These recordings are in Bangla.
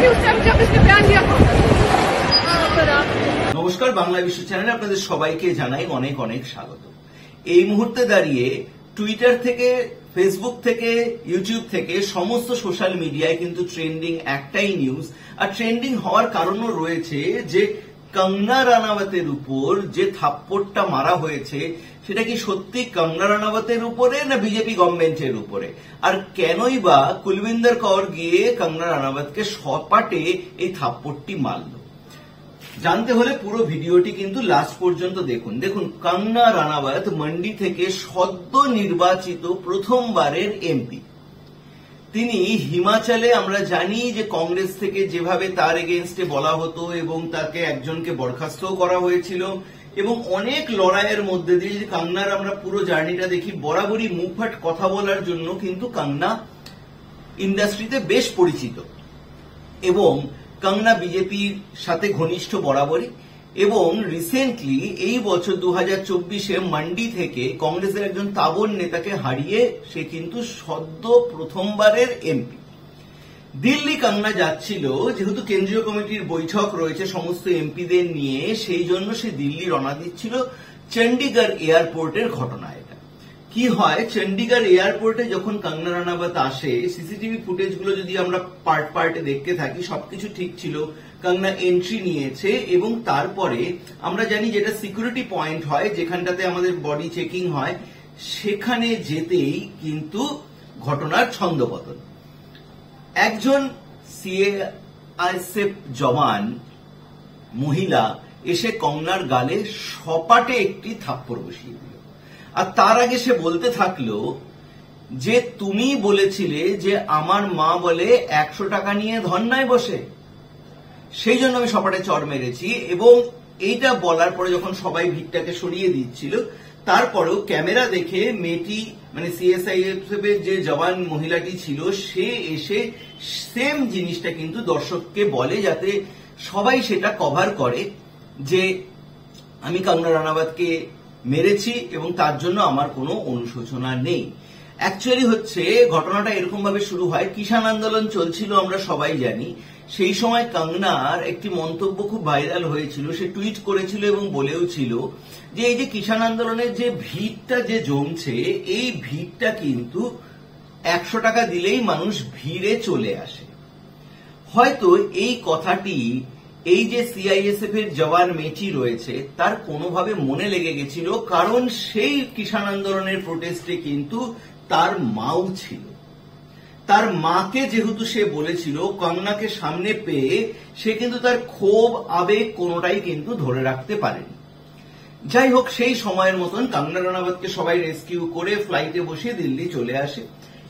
नहीं उस टाइम जब इसने बयान दिया था। নমস্কার, বাংলা বিশ্ব চ্যানেলে আপনাদের সবাইকে জানাই অনেক অনেক স্বাগত। এই মুহূর্তে দাঁড়িয়ে টুইটার থেকে, ফেসবুক থেকে, ইউটিউব থেকে সমস্ত সোশ্যাল মিডিয়ায় কিন্তু ট্রেন্ডিং একটাই নিউজ, আর ট্রেন্ডিং হওয়ার কারণও রয়েছে যে কঙ্গনা রানাওয়াতের উপর যে থাপ্পড়টা মারা হয়েছে সেটা কি সত্যি কঙ্গনা রানাওয়াতের উপরে না বিজেপি গভর্নমেন্টের উপরে, আর কেনই বা কুলবিন্দর কৌর গিয়ে কঙ্গনা রানাওয়াতকে সপাটে এই থাপ্পড়টি মারল। জানতে হলে পুরো ভিডিওটি কিন্তু লাস্ট পর্যন্ত দেখুন। দেখুন, কঙ্গনা রানাওয়াত মন্ডি থেকে সদ্য নির্বাচিত প্রথমবারের এমপি। তিনি হিমাচলে, আমরা জানি যে কংগ্রেস থেকে যেভাবে তার এগেইনস্টে বলা হতো এবং তাকে একজনকে বরখাস্তও করা হয়েছিল এবং অনেক লড়াইয়ের মধ্যে দিয়ে যে কঙ্গনার আমরা পুরো জার্নিটা দেখি, বরাবরই মুখফাট কথা বলার জন্য কিন্তু কঙ্গনা ইন্ডাস্ট্রিতে বেশ পরিচিত এবং কঙ্গনা বিজেপির সাথে ঘনিষ্ঠ বরাবরই। এবং রিসেন্টলি এই বছর 2024-এ মন্ডি থেকে কংগ্রেসের একজন তাবড় নেতাকে হারিয়ে সে কিন্তু সদ্য প্রথমবারের এমপি। দিল্লি কঙ্গনা যাচ্ছিল, যেহেতু কেন্দ্রীয় কমিটির বৈঠক রয়েছে সমস্ত এমপিদের নিয়ে, সেই জন্য সে দিল্লি রওনা দিচ্ছিল চণ্ডীগড় এয়ারপোর্টের ঘটনায়। কি হয়, চণ্ডীগড় এয়ারপোর্টে যখন কঙ্গনা রানাওয়াত আসে, সিসিটিভি ফুটেজগুলো যদি আমরা পার্টে দেখতে থাকি, সবকিছু ঠিক ছিল। কঙ্গনা এন্ট্রি নিয়েছে এবং তারপরে আমরা জানি যেটা সিকিউরিটি পয়েন্ট হয়, যেখানটাতে আমাদের বডি চেকিং হয়, সেখানে যেতেই কিন্তু ঘটনার ছন্দপতন। একজন সিআইএসএফ জওয়ান মহিলা এসে কঙ্গনার গালে সপাটে একটি থাপ্পড় বসিয়ে দিল। আর তার আগে সে বলতে থাকলো যে তুমি বলেছিলে যে আমার মা বলে 100 টাকা নিয়ে ধর্নায় বসে, সেই জন্য আমি সপাটে চড় মেরেছি। এবং এইটা বলার পরে যখন সবাই ভিড়টাকে সরিয়ে দিচ্ছিল, তারপরেও ক্যামেরা দেখে মেয়েটি, মানে সিএসআইএফ এর যে জওয়ান মহিলাটি ছিল, সে এসে সেম জিনিসটা কিন্তু দর্শককে বলে, যাতে সবাই সেটা কভার করে যে আমি কঙ্গনা রানাওয়াতকে মেরেছি এবং তার জন্য আমার কোনো অনুশোচনা নেই। অ্যাকচুয়ালি হচ্ছে ঘটনাটা এরকম ভাবে শুরু হয়, কিষাণ আন্দোলন চলছিল, আমরা সবাই জানি। সেই সময় কঙ্গনার একটি মন্তব্য খুব ভাইরাল হয়েছিল, সে টুইট করেছিল এবং বলেও ছিল যে এই যে কিষাণ আন্দোলনের যে ভিড়টা যে জমছে, এই ভিড়টা কিন্তু 100 টাকা দিলেই মানুষ ভিড়ে চলে আসে। হয়তো এই কথাটি এই যে সিআইএসএফ এর জওয়ান মেয়েটি রয়েছে তার কোনোভাবে মনে লেগে গেছিল, কারণ সেই কিষাণ আন্দোলনের প্রোটেস্টে কিন্তু তার মাও ছিল। তার মাকে যেহেতু সে বলেছিল, কঙ্গনাকে সামনে পেয়ে সে কিন্তু তার ক্ষোভ, আবেগ কোনোটাই কিন্তু ধরে রাখতে পারেনি। যাই হোক, সেই সময়ের মতন কঙ্গনা রানাওয়াতকে সবাই রেস্কিউ করে ফ্লাইটে বসে দিল্লি চলে আসে।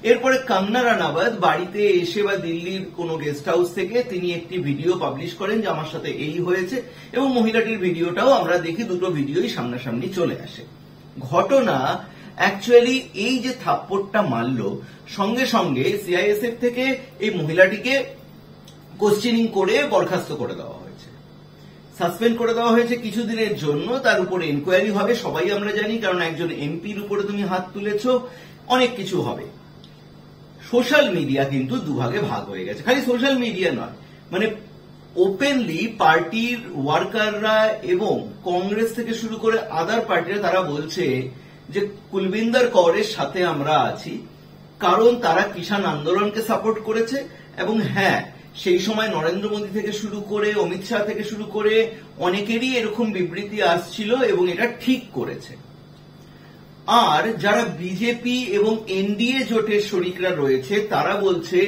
এরপরে কঙ্গনা রানাওয়াত বাড়িতে এসে বা দিল্লির কোনো গেস্ট হাউস থেকে তিনি একটি ভিডিও পাবলিশ করেন যে আমার সাথে এই হয়েছে, এবং মহিলাটির ভিডিওটাও আমরা দেখি, দুটো ভিডিওই সামনাসামনি চলে আসে। ঘটনা অ্যাকচুয়ালি এই যে থাপ্পড়টা মারল, সঙ্গে সঙ্গে সিআইএসএফ থেকে এই মহিলাটিকে কোশ্চেনিং করে বরখাস্ত করে দেওয়া হয়েছে, সাসপেন্ড করে দেওয়া হয়েছে কিছুদিনের জন্য। তার উপরে ইনকোয়ারি হবে, সবাই আমরা জানি, কারণ একজন এমপির উপরে তুমি হাত তুলেছ, অনেক কিছু হবে। সোশ্যাল মিডিয়া কিন্তু দুভাগে ভাগ হয়ে গেছে। খালি সোশ্যাল মিডিয়া নয়, মানে ওপেনলি পার্টির ওয়ার্কাররা এবং কংগ্রেস থেকে শুরু করে আদার পার্টিরা তারা বলছে যে কুলবিন্দর কৌরের সাথে আমরা আছি, কারণ তারা কিষাণ আন্দোলনকে সাপোর্ট করেছে। এবং হ্যাঁ, সেই সময় নরেন্দ্র মোদী থেকে শুরু করে অমিত শাহ থেকে শুরু করে অনেকেরই এরকম বিবৃতি আসছিল এবং এটা ঠিক করেছে। আর যারা বিজেপি এবং এনডিএ জোটের শরিকরা রয়েছে তারা বলছে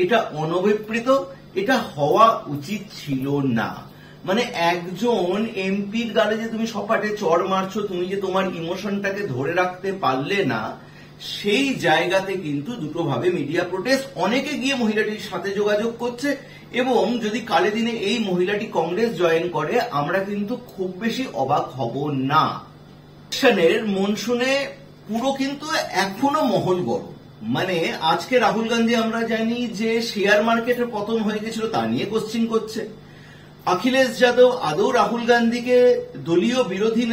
এটা অনভিপ্রেত, এটা হওয়া উচিত ছিল না। মানে একজন এমপির গালে যে তুমি সপাটে চড় মারছো, তুমি যে তোমার ইমোশনটাকে ধরে রাখতে পারলে না, সেই জায়গাতে কিন্তু দুটো ভাবে মিডিয়া প্রোটেস্ট। অনেকে গিয়ে মহিলাটির সাথে যোগাযোগ করছে এবং যদি কালে দিনে এই মহিলাটি কংগ্রেস জয়েন করে, আমরা কিন্তু খুব বেশি অবাক হব না। মনসুনে পুরো কিন্তু এখনো মহল গরম। মানে আজকে রাহুল গান্ধী আমরা জানি যে শেয়ার মার্কেটের পতন হয়ে গেছিল, তা নিয়ে কোশ্চিন করছে। অখিলেশ যাদব আদৌ রাহুল গান্ধীকে দলীয় বিরোধী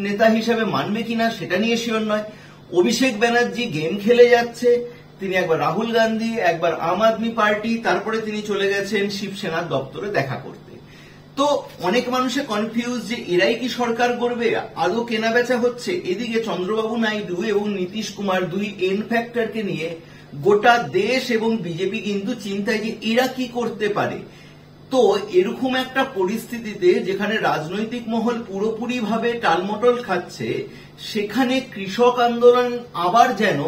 নেতা হিসেবে মানবে কিনা সেটা নিয়ে শিওর নয়। অভিষেক ব্যানার্জি গেম খেলে যাচ্ছে, তিনি একবার রাহুল গান্ধী, একবার আম আদমি পার্টি, তারপরে তিনি চলে গেছেন শিবসেনার দপ্তরে দেখা করতে। তো অনেক মানুষে কনফিউজ যে এরাই কি সরকার গড়বে, আদৌ কেনা বেচা হচ্ছে। এদিকে চন্দ্রবাবু নাইডু এবং নীতিশ কুমার দুই এন ফ্যাক্টরকে নিয়ে গোটা দেশ এবং বিজেপি কিন্তু চিন্তায় যে এরা কি করতে পারে। তো এরকম একটা পরিস্থিতিতে যেখানে রাজনৈতিক মহল পুরোপুরি ভাবে টালমটল খাচ্ছে, সেখানে কৃষক আন্দোলন আবার যেন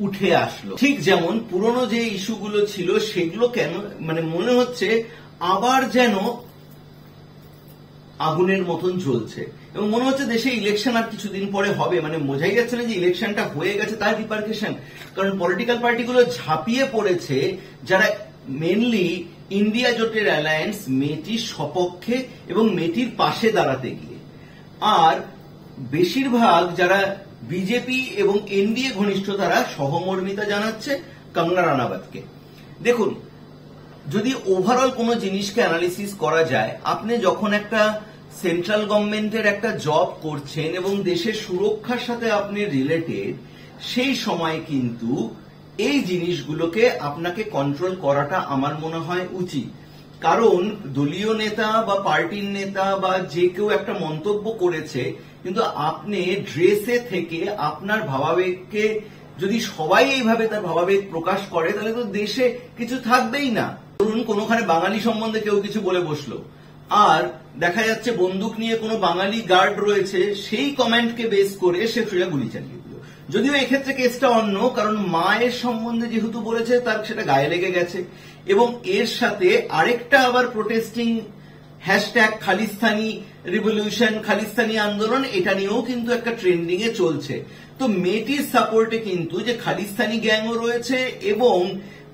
উঠে আসলো। ঠিক যেমন পুরনো যে ইস্যুগুলো ছিল সেগুলো কেন মনে হচ্ছে আবার যেন আগুনের মতন জ্বলছে, এবং মনে হচ্ছে দেশে ইলেকশন আর কিছুদিন পরে হবে। বোঝাই যাচ্ছে না যে ইলেকশনটা হয়ে গেছে তার রিপারকেশন, কারণ পলিটিক্যাল পার্টিগুলো ঝাঁপিয়ে পড়েছে যারা মেনলি ইন্ডিয়া জোটের অ্যালায়েন্স মেয়েটির সপক্ষে এবং মেয়েটির পাশে দাঁড়াতে গিয়ে, আর বেশিরভাগ যারা বিজেপি এবং এনডিএ ঘনিষ্ঠ তারা সহমর্মিতা জানাচ্ছে কঙ্গনা রানাবতকে। দেখুন, যদি ওভারঅল কোনো জিনিসকে অ্যানালিসিস করা যায়, আপনি যখন একটা সেন্ট্রাল গভর্নমেন্টের একটা জব করছেন এবং দেশের সুরক্ষার সাথে আপনি রিলেটেড, সেই সময় কিন্তু এই জিনিসগুলোকে আপনাকে কন্ট্রোল করাটা আমার মনে হয় উচিত। কারণ দলীয় নেতা বা পার্টির নেতা বা যে কেউ একটা মন্তব্য করেছে, কিন্তু আপনি ড্রেসে থেকে আপনার ভাবাবেগকে যদি সবাই এইভাবে তার ভাবাবেগ প্রকাশ করে, তাহলে তো দেশে কিছু থাকবেই না। ধরুন কোনোখানে বাঙালি সম্বন্ধে কেউ কিছু বলে বসলো, আর দেখা যাচ্ছে বন্দুক নিয়ে কোনো বাঙালি গার্ড রয়েছে, সেই কমেন্টকে বেস করে সে সোজা গুলি চালিয়ে দিল। যদিও এক্ষেত্রে কেসটা অন্য, কারণ মায়ের সম্বন্ধে যেহেতু বলেছে তার সেটা গায়ে লেগে গেছে, এবং এর সাথে আরেকটা আবার protesting hashtag Khalistani revolution, Khalistani আন্দোলন, এটা নিয়েও কিন্তু একটা ট্রেন্ডিং এ চলছে। তো মেয়েটির সাপোর্টে কিন্তু যে খালিস্তানি গ্যাংও রয়েছে এবং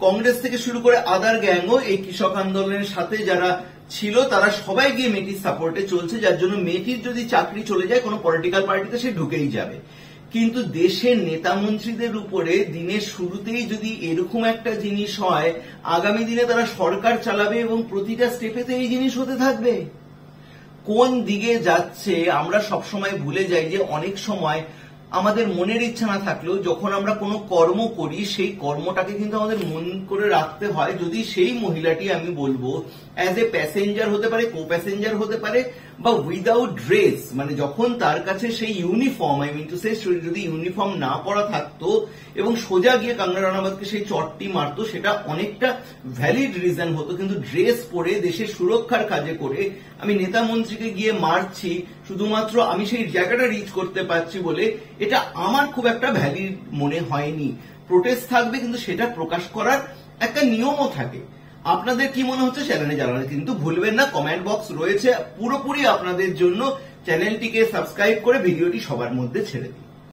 কংগ্রেস থেকে শুরু করে আদার গ্যাংও এই কৃষক আন্দোলনের সাথে যারা ছিল তারা সবাই গিয়ে মেয়েটির সাপোর্টে চলছে, যার জন্য মেয়েটির যদি চাকরি চলে যায় কোনো পলিটিক্যাল পার্টিতে সে ঢুকেই যাবে। কিন্তু দেশের নেতা মন্ত্রীদের উপরে দিনের শুরুতেই যদি এরকম একটা জিনিস হয়, আগামী দিনে তারা সরকার চালাবে এবং প্রতিটা স্টেপেতে এই জিনিস হতে থাকবে। কোন দিকে যাচ্ছে আমরা সবসময় ভুলে যাই যে অনেক সময় আমাদের মনের ইচ্ছা না থাকলেও যখন আমরা কোনো কর্ম করি সেই কর্মটাকে কিন্তু আমাদের মন করে রাখতে হয়। যদি সেই মহিলাটি, আমি বলবো, অ্যাজ এ প্যাসেঞ্জার হতে পারে, কো প্যাসেঞ্জার হতে পারে, বা উইদাউট ড্রেস, যখন তার কাছে সেই ইউনিফর্ম, যদি ইউনিফর্ম না পরা থাকতো এবং সোজা গিয়ে কঙ্গনা রানাবতকে সেই চটটি মারতো, সেটা অনেকটা ভ্যালিড রিজন হতো। কিন্তু ড্রেস পরে দেশের সুরক্ষার কাজে করে আমি নেতা মন্ত্রীকে গিয়ে মারছি শুধুমাত্র আমি সেই জায়গাটা রিচ করতে পারছি বলে, এটা আমার খুব একটা ভ্যালিড মনে হয়নি। প্রোটেস্ট থাকবে, কিন্তু সেটা প্রকাশ করার একটা নিয়মও থাকে। আপনাদের কি মনে হচ্ছে চ্যানেলে জানাতে কিন্তু ভুলবেন না, কমেন্ট বক্স রয়েছে পুরোপুরি আপনাদের জন্য। চ্যানেলটিকে সাবস্ক্রাইব করে ভিডিওটি সবার মধ্যে ছেড়ে দিন।